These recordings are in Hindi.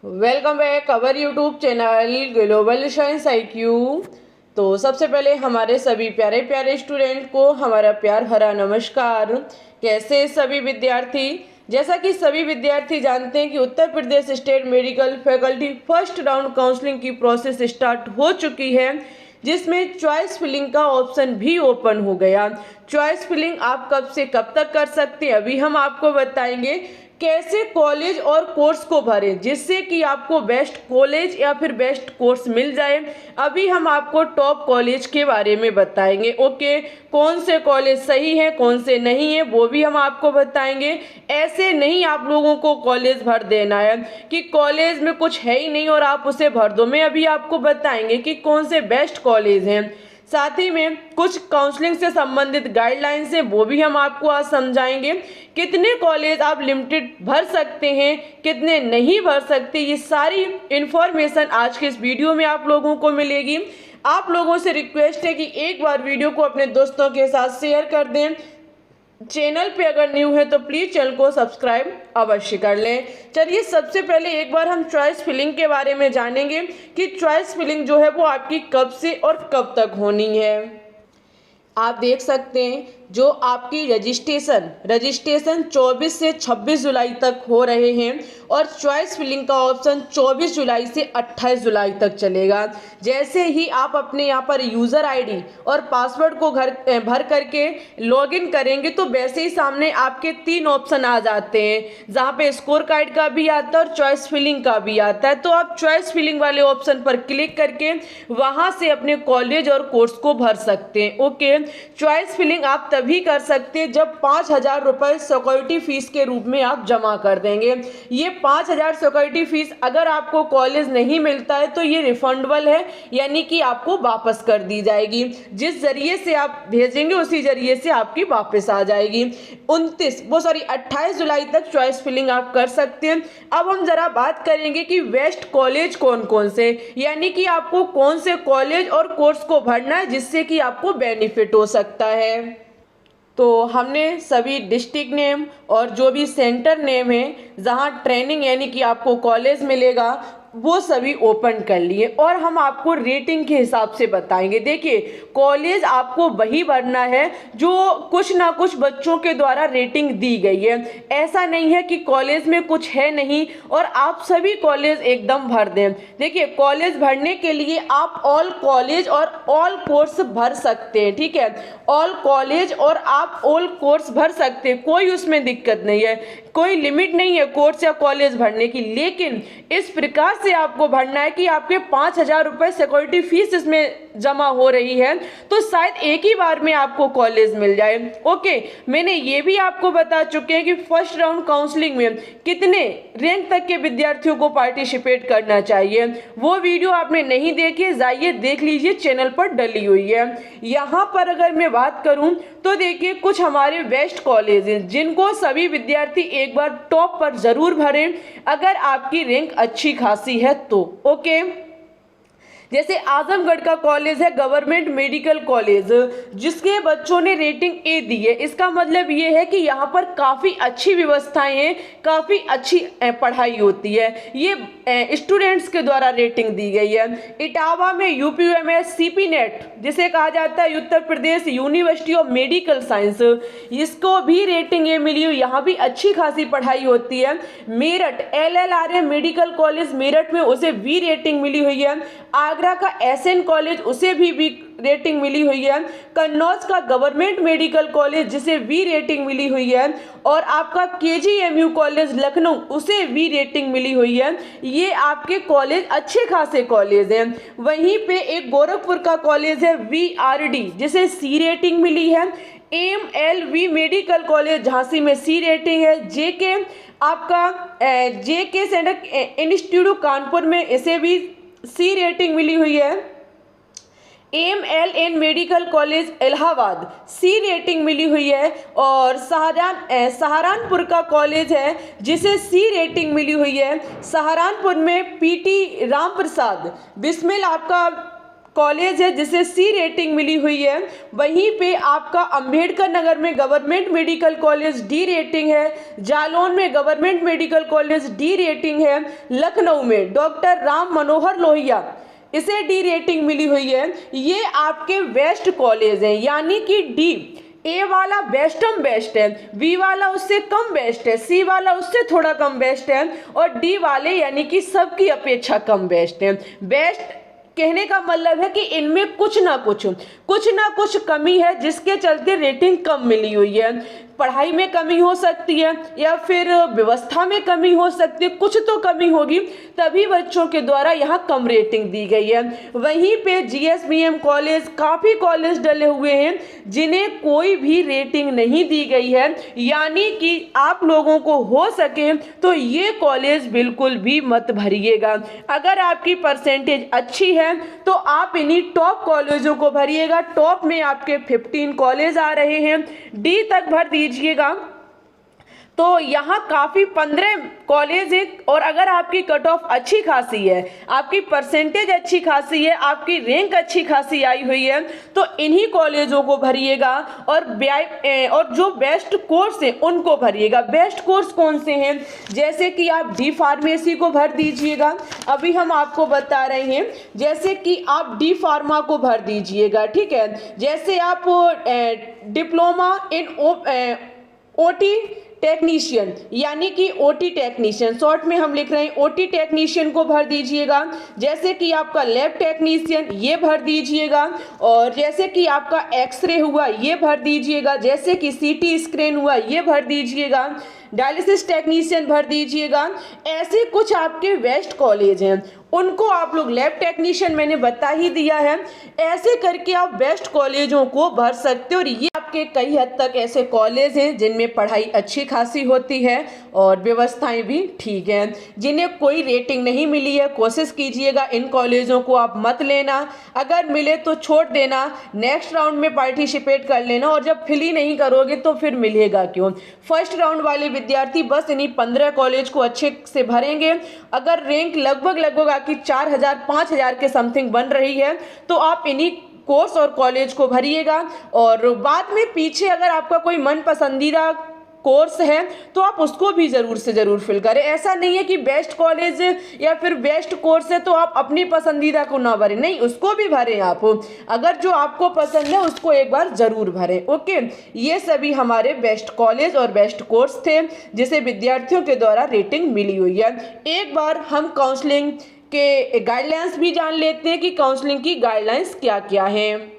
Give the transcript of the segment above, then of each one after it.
Welcome back our YouTube channel global science IQ। तो सबसे पहले हमारे सभी प्यारे प्यारे स्टूडेंट को हमारा प्यार भरा नमस्कार। कैसे सभी विद्यार्थी? जैसा कि सभी विद्यार्थी जानते हैं कि Uttar Pradesh state medical faculty first round counselling की प्रोसेस स्टार्ट हो चुकी है, जिसमें चॉइस फिलिंग का ऑप्शन भी ओपन हो गया। चॉइस फिलिंग आप कब से कब तक कर सकते हैं, अभी हम आपको बताएंगे। कैसे कॉलेज और कोर्स को भरें जिससे कि आपको बेस्ट कॉलेज या फिर बेस्ट कोर्स मिल जाए, अभी हम आपको टॉप कॉलेज के बारे में बताएंगे। ओके, कौन से कॉलेज सही है कौन से नहीं है वो भी हम आपको बताएंगे। ऐसे नहीं आप लोगों को कॉलेज भर देना है कि कॉलेज में कुछ है ही नहीं और आप उसे भर दो। मैं अभी आपको बताएंगे कि कौन से बेस्ट कॉलेज हैं, साथ ही में कुछ काउंसलिंग से संबंधित गाइडलाइंस हैं वो भी हम आपको आज समझाएंगे। कितने कॉलेज आप लिमिटेड भर सकते हैं, कितने नहीं भर सकते, ये सारी इंफॉर्मेशन आज के इस वीडियो में आप लोगों को मिलेगी। आप लोगों से रिक्वेस्ट है कि एक बार वीडियो को अपने दोस्तों के साथ शेयर कर दें। चैनल पे अगर न्यू है तो प्लीज़ चैनल को सब्सक्राइब अवश्य कर लें। चलिए सबसे पहले एक बार हम चॉइस फिलिंग के बारे में जानेंगे कि चॉइस फिलिंग जो है वो आपकी कब से और कब तक होनी है। आप देख सकते हैं जो आपकी रजिस्ट्रेशन 24 से 26 जुलाई तक हो रहे हैं और चॉइस फिलिंग का ऑप्शन 24 जुलाई से 28 जुलाई तक चलेगा। जैसे ही आप अपने यहाँ पर यूज़र आईडी और पासवर्ड को भर करके लॉगिन करेंगे तो वैसे ही सामने आपके 3 ऑप्शन आ जाते हैं, जहाँ पे स्कोर कार्ड का भी आता है और चॉइस फिलिंग का भी आता है। तो आप चॉइस फिलिंग वाले ऑप्शन पर क्लिक करके वहाँ से अपने कॉलेज और कोर्स को भर सकते हैं। ओके, चॉइस फिलिंग आप तभी कर सकते हैं जब 5,000 रुपये सिक्योरिटी फीस के रूप में आप जमा कर देंगे। ये 5,000 सिक्योरिटी फीस अगर आपको कॉलेज नहीं मिलता है तो ये रिफंडेबल है, यानी कि आपको वापस कर दी जाएगी। जिस जरिए से आप भेजेंगे उसी जरिए से आपकी वापस आ जाएगी। 28 जुलाई तक चॉइस फिलिंग आप कर सकते हैं। अब हम जरा बात करेंगे कि बेस्ट कॉलेज कौन कौन से, यानी कि आपको कौन से कॉलेज और कोर्स को भरना है जिससे कि आपको बेनिफिट हो सकता है। तो हमने सभी डिस्ट्रिक्ट नेम और जो भी सेंटर नेम है जहां ट्रेनिंग यानी कि आपको कॉलेज मिलेगा वो सभी ओपन कर लिए और हम आपको रेटिंग के हिसाब से बताएंगे। देखिए, कॉलेज आपको वही भरना है जो कुछ ना कुछ बच्चों के द्वारा रेटिंग दी गई है। ऐसा नहीं है कि कॉलेज में कुछ है नहीं और आप सभी कॉलेज एकदम भर दें। देखिए, कॉलेज भरने के लिए आप ऑल कॉलेज और ऑल कोर्स भर सकते हैं, ठीक है। ऑल कॉलेज और आप ऑल कोर्स भर सकते हैं, कोई उसमें दिक्कत नहीं है, कोई लिमिट नहीं है कोर्स या कॉलेज भरने की। लेकिन इस प्रकार से आपको भरना है कि आपके 5,000 रुपये सिक्योरिटी फीस इसमें जमा हो रही है तो शायद एक ही बार में आपको कॉलेज मिल जाए। ओके, मैंने ये भी आपको बता चुके हैं कि फर्स्ट राउंड काउंसलिंग में कितने रैंक तक के विद्यार्थियों को पार्टिसिपेट करना चाहिए। वो वीडियो आपने नहीं देखी, जाइए देख लीजिए, चैनल पर डली हुई है। यहाँ पर अगर मैं बात करूँ तो देखिए, कुछ हमारे बेस्ट कॉलेज हैं जिनको सभी विद्यार्थी एक बार टॉप पर जरूर भरें अगर आपकी रैंक अच्छी खासी है तो। ओके, जैसे आजमगढ़ का कॉलेज है गवर्नमेंट मेडिकल कॉलेज, जिसके बच्चों ने रेटिंग ए दी है। इसका मतलब ये है कि यहाँ पर काफ़ी अच्छी व्यवस्थाएं हैं, काफ़ी अच्छी पढ़ाई होती है। ये स्टूडेंट्स के द्वारा रेटिंग दी गई है। इटावा में UPMS CP नेट जिसे कहा जाता है Uttar Pradesh university of medical science, इसको भी रेटिंग ए मिली हुई, यहाँ भी अच्छी खासी पढ़ाई होती है। Meerut LLRM medical college Meerut में उसे भी रेटिंग मिली हुई है। आगरा का SN कॉलेज उसे भी रेटिंग मिली हुई है। कन्नौज का गवर्नमेंट मेडिकल कॉलेज जिसे भी रेटिंग मिली हुई है और आपका KGMU कॉलेज लखनऊ उसे भी रेटिंग मिली हुई है। ये आपके कॉलेज अच्छे खासे कॉलेज हैं। वहीं पे एक गोरखपुर का कॉलेज है VRD जिसे C रेटिंग मिली है। MLV मेडिकल कॉलेज झांसी में C रेटिंग है। JK आपका JK सेंटर इंस्टीट्यूट कानपुर में इसे भी C रेटिंग मिली हुई है। MLN medical college Allahabad C rating मिली हुई है। और सहारनपुर का कॉलेज है जिसे C रेटिंग मिली हुई है। सहारनपुर में PT राम प्रसाद बिस्मिल आपका कॉलेज है जिसे सी रेटिंग मिली हुई है। वहीं पे आपका अंबेडकर नगर में government medical college D rating है, जालौन में government medical college D rating है, लखनऊ में डॉक्टर राम मनोहर लोहिया इसे डी रेटिंग मिली हुई है। ये आपके बेस्ट कॉलेज हैं, यानी कि डी, ए वाला बेस्टम बेस्ट है, बी वाला उससे कम बेस्ट है, सी वाला उससे थोड़ा कम बेस्ट है और डी वाले यानी कि सबकी अपेक्षा कम बेस्ट है। बेस्ट कहने का मतलब है कि इनमें कुछ ना कुछ कमी है जिसके चलते रेटिंग कम मिली हुई है। पढ़ाई में कमी हो सकती है या फिर व्यवस्था में कमी हो सकती है, कुछ तो कमी होगी, तभी बच्चों के द्वारा यहाँ कम रेटिंग दी गई है। वहीं पे जीएसबीएम कॉलेज, काफ़ी कॉलेज डले हुए हैं जिन्हें कोई भी रेटिंग नहीं दी गई है, यानी कि आप लोगों को हो सके तो ये कॉलेज बिल्कुल भी मत भरिएगा। अगर आपकी परसेंटेज अच्छी है तो आप इन्हीं टॉप कॉलेजों को भरिएगा। टॉप में आपके 15 कॉलेज आ रहे हैं, डी तक भर दीजिएगा। तो यहाँ काफ़ी 15 कॉलेज है और अगर आपकी कट ऑफ अच्छी खासी है, आपकी परसेंटेज अच्छी खासी है, आपकी रैंक अच्छी खासी आई हुई है, तो इन्हीं कॉलेजों को भरिएगा और जो बेस्ट कोर्स हैं उनको भरिएगा। बेस्ट कोर्स कौन से हैं? जैसे कि आप डी फार्मेसी को भर दीजिएगा, अभी हम आपको बता रहे हैं। जैसे कि आप डी फार्मा को भर दीजिएगा, ठीक है। जैसे आप डिप्लोमा इन ओटी टेक्नीशियन, यानी कि ओटी टेक्नीशियन, शॉर्ट में हम लिख रहे हैं ओटी टेक्नीशियन को भर दीजिएगा। जैसे कि आपका लैब टेक्नीशियन ये भर दीजिएगा, और जैसे कि आपका एक्सरे हुआ ये भर दीजिएगा, जैसे कि सीटी स्कैन हुआ ये भर दीजिएगा, डायलिसिस टेक्नीशियन भर दीजिएगा। ऐसे कुछ आपके बेस्ट कॉलेज हैं, उनको आप लोग, लैब टेक्नीशियन मैंने बता ही दिया है। ऐसे करके आप बेस्ट कॉलेजों को भर सकते हो और ये आपके कई हद तक ऐसे कॉलेज हैं जिनमें पढ़ाई अच्छी खासी होती है और व्यवस्थाएं भी ठीक हैं। जिन्हें कोई रेटिंग नहीं मिली है, कोशिश कीजिएगा इन कॉलेजों को आप मत लेना, अगर मिले तो छोड़ देना, नेक्स्ट राउंड में पार्टिसिपेट कर लेना, और जब फिल ही नहीं करोगे तो फिर मिलेगा क्यों। फर्स्ट राउंड वाले विद्यार्थी बस इन्हीं 15 कॉलेज को अच्छे से भरेंगे। अगर रैंक लगभग आपकी 4000 5000 के समथिंग बन रही है तो आप इन्हीं कोर्स और कॉलेज को भरिएगा, और बाद में पीछे अगर आपका कोई मन पसंदीदा कोर्स है तो आप उसको भी ज़रूर से ज़रूर फिल करें। ऐसा नहीं है कि बेस्ट कॉलेज या फिर बेस्ट कोर्स है तो आप अपनी पसंदीदा को ना भरें, नहीं, उसको भी भरें। आप अगर जो आपको पसंद है उसको एक बार ज़रूर भरें। ओके, ये सभी हमारे बेस्ट कॉलेज और बेस्ट कोर्स थे जिसे विद्यार्थियों के द्वारा रेटिंग मिली हुई है। एक बार हम काउंसलिंग के गाइडलाइंस भी जान लेते हैं कि काउंसलिंग की गाइडलाइंस क्या क्या हैं।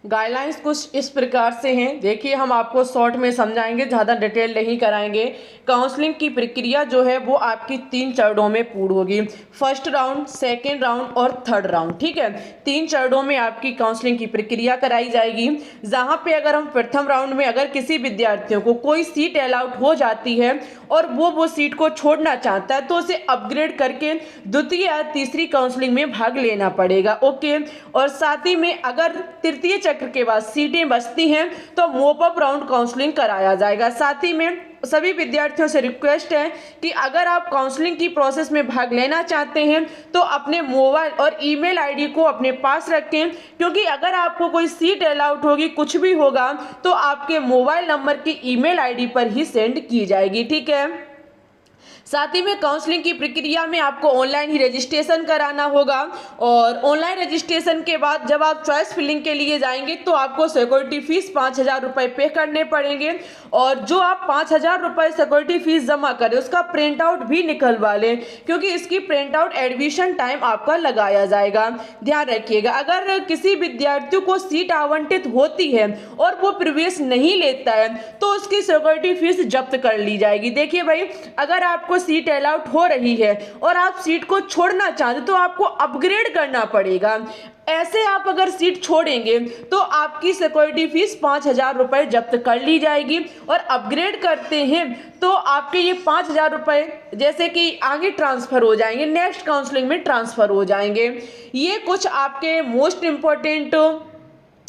गाइडलाइंस कुछ इस प्रकार से हैं, देखिए हम आपको शॉर्ट में समझाएंगे, ज़्यादा डिटेल नहीं कराएंगे। काउंसलिंग की प्रक्रिया जो है वो आपकी 3 चरणों में पूर्ण होगी, फर्स्ट राउंड, सेकेंड राउंड और थर्ड राउंड, ठीक है। 3 चरणों में आपकी काउंसलिंग की प्रक्रिया कराई जाएगी। जहाँ पे अगर हम प्रथम राउंड में अगर किसी विद्यार्थियों को कोई सीट अलाउट हो जाती है और वो सीट को छोड़ना चाहता है तो उसे अपग्रेड करके द्वितीय या तीसरी काउंसलिंग में भाग लेना पड़ेगा। ओके, और साथ ही में अगर तृतीय चक्र के बाद सीटें बचती हैं तो मॉप अप राउंड काउंसलिंग कराया जाएगा। साथ ही में सभी विद्यार्थियों से रिक्वेस्ट है कि अगर आप काउंसलिंग की प्रोसेस में भाग लेना चाहते हैं तो अपने मोबाइल और ईमेल आईडी को अपने पास रखें, क्योंकि अगर आपको कोई सीट अलाउट होगी, कुछ भी होगा, तो आपके मोबाइल नंबर की ईमेल आईडी पर ही सेंड की जाएगी, ठीक है। साथ ही में काउंसलिंग की प्रक्रिया में आपको ऑनलाइन ही रजिस्ट्रेशन कराना होगा, और ऑनलाइन रजिस्ट्रेशन के बाद जब आप चॉइस फिलिंग के लिए जाएंगे तो आपको सिक्योरिटी फीस 5000 रुपये पे करने पड़ेंगे, और जो आप 5000 रुपये सिक्योरिटी फीस जमा करें उसका प्रिंट आउट भी निकलवा लें, क्योंकि इसकी प्रिंट आउट एडमिशन टाइम आपका लगाया जाएगा। ध्यान रखिएगा, अगर किसी विद्यार्थी को सीट आवंटित होती है और वो प्रवेश नहीं लेता है तो उसकी सिक्योरिटी फीस जब्त कर ली जाएगी। देखिए भाई, अगर आपको सीट अलाउट हो रही है और आप सीट को छोड़ना चाहते तो आपको अपग्रेड करना पड़ेगा। ऐसे आप अगर सीट छोड़ेंगे तो आपकी सिक्योरिटी फीस 5000 रुपये जब्त कर ली जाएगी, और अपग्रेड करते हैं तो आपके ये 5000 रुपये जैसे कि आगे ट्रांसफ़र हो जाएंगे, नेक्स्ट काउंसलिंग में ट्रांसफ़र हो जाएंगे। ये कुछ आपके मोस्ट इम्पोर्टेंट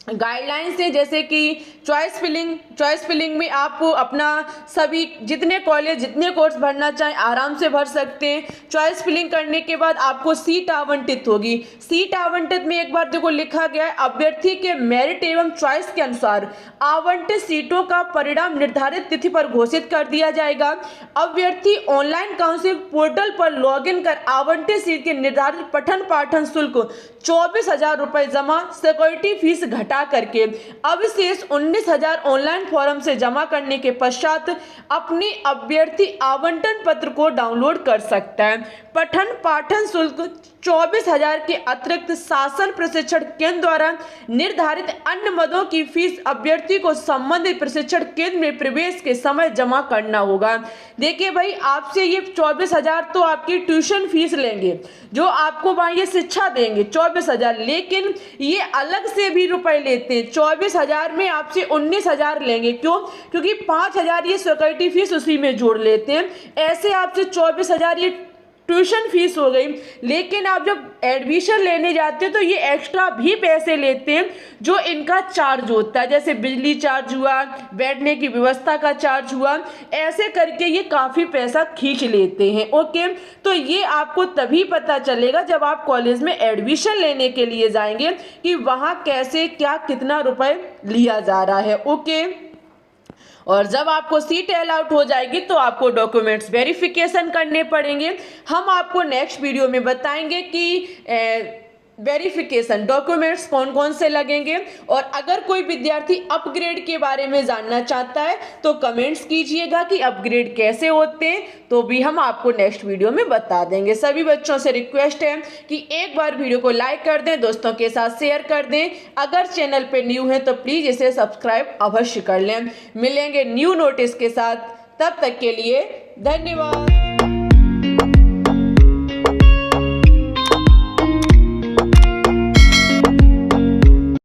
गाइडलाइंस है, जैसे कि चॉइस फिलिंग में आप अपना सभी जितने कॉलेज जितने कोर्स भरना चाहें आराम से भर सकते हैं। चॉइस फिलिंग करने के बाद आपको सीट आवंटित होगी। सीट आवंटित में एक बार देखो लिखा गया है, अभ्यर्थी के मेरिट एवं चॉइस के अनुसार आवंटित सीटों का परिणाम निर्धारित तिथि पर घोषित कर दिया जाएगा। अभ्यर्थी ऑनलाइन काउंसिलिंग पोर्टल पर लॉगिन कर आवंटित सीट के निर्धारित पठन पाठन शुल्क 24,000 रुपये जमा, सिक्योरिटी फीस घटा करके अवशेष 19,000 ऑनलाइन फॉर्म से जमा करने के पश्चात अपने अभ्यर्थी आवंटन पत्र को डाउनलोड कर सकता है। पठन पाठन शुल्क 24,000 के अतिरिक्त शासन प्रशिक्षण केंद्र द्वारा निर्धारित अन्य मदों की फीस अभ्यर्थी को संबंधित प्रशिक्षण केंद्र में प्रवेश के समय जमा करना होगा। देखिए भाई, आपसे ये 24,000 तो आपकी ट्यूशन फीस लेंगे, जो आपको वहाँ ये शिक्षा देंगे 24,000, लेकिन ये अलग से भी रुपए लेते हैं। 24,000 में आपसे 19,000 लेंगे। क्यों? क्योंकि 5,000 ये सिक्योरिटी फीस उसी में जोड़ लेते हैं। ऐसे आपसे 24,000 ये ट्यूशन फीस हो गई। लेकिन आप जब एडमिशन लेने जाते हो तो ये एक्स्ट्रा भी पैसे लेते हैं, जो इनका चार्ज होता है, जैसे बिजली चार्ज हुआ, बैठने की व्यवस्था का चार्ज हुआ, ऐसे करके ये काफ़ी पैसा खींच लेते हैं। ओके, तो ये आपको तभी पता चलेगा जब आप कॉलेज में एडमिशन लेने के लिए जाएंगे कि वहाँ कैसे क्या कितना रुपए लिया जा रहा है। ओके, और जब आपको सीट अलाउट हो जाएगी तो आपको डॉक्यूमेंट्स वेरिफिकेशन करने पड़ेंगे। हम आपको नेक्स्ट वीडियो में बताएंगे कि वेरिफिकेशन डॉक्यूमेंट्स कौन कौन से लगेंगे। और अगर कोई विद्यार्थी अपग्रेड के बारे में जानना चाहता है तो कमेंट्स कीजिएगा कि अपग्रेड कैसे होते हैं, तो भी हम आपको नेक्स्ट वीडियो में बता देंगे। सभी बच्चों से रिक्वेस्ट है कि एक बार वीडियो को लाइक कर दें, दोस्तों के साथ शेयर कर दें। अगर चैनल पे न्यू है तो प्लीज़ इसे सब्सक्राइब अवश्य कर लें। मिलेंगे न्यू नोटिस के साथ, तब तक के लिए धन्यवाद।